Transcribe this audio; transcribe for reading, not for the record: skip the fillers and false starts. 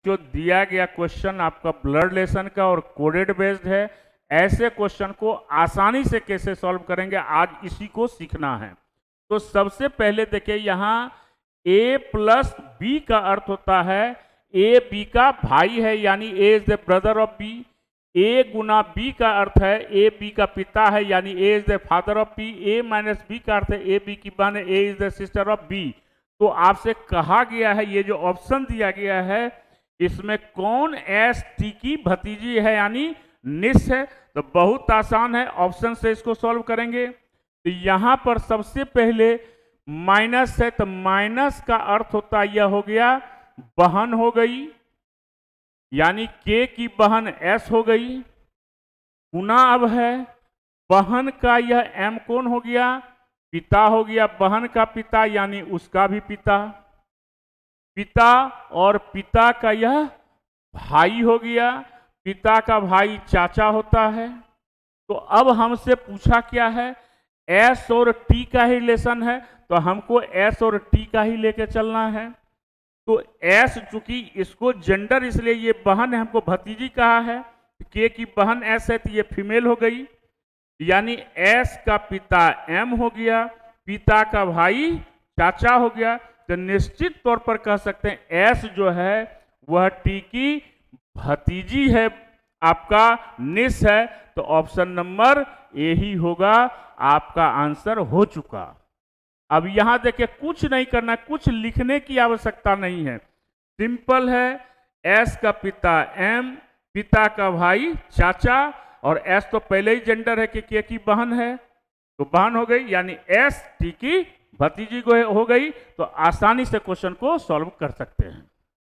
जो दिया गया क्वेश्चन आपका ब्लड रिलेशन का और कोडेड बेस्ड है, ऐसे क्वेश्चन को आसानी से कैसे सॉल्व करेंगे आज इसी को सीखना है। तो सबसे पहले देखिए यहाँ a प्लस बी का अर्थ होता है ए बी का भाई है, यानी A is the brother of B. A गुना बी का अर्थ है ए बी का पिता है, यानी A is the father of B. A minus B का अर्थ है ए बी की बहन है, A is the sister of B. तो आपसे कहा गया है ये जो ऑप्शन दिया गया है इसमें कौन एस टी की भतीजी है यानी निस है। तो बहुत आसान है, ऑप्शन से इसको सॉल्व करेंगे। तो यहां पर सबसे पहले माइनस है, तो माइनस का अर्थ होता यह हो गया बहन हो गई, यानी के की बहन एस हो गई। गुना अब है बहन का यह एम कौन हो गया, पिता हो गया, बहन का पिता यानी उसका भी पिता। पिता और पिता का यह भाई हो गया, पिता का भाई चाचा होता है। तो अब हमसे पूछा क्या है, एस और टी का ही रिलेशन है, तो हमको एस और टी का ही लेके चलना है। तो एस चूंकि इसको जेंडर इसलिए ये बहन है, हमको भतीजी कहा है, के की बहन एस है तो ये फीमेल हो गई, यानी एस का पिता एम हो गया, पिता का भाई चाचा हो गया। तो निश्चित तौर पर कह सकते हैं एस जो है वह टी की भतीजी है, आपका निस है। तो ऑप्शन नंबर ए ही होगा, आपका आंसर हो चुका। अब यहां देखिए कुछ नहीं करना, कुछ लिखने की आवश्यकता नहीं है, सिंपल है। एस का पिता एम, पिता का भाई चाचा, और एस तो पहले ही जेंडर है कि के की बहन है, तो बहन हो गई, यानी एस टी की भतीजी को हो गई। तो आसानी से क्वेश्चन को सॉल्व कर सकते हैं।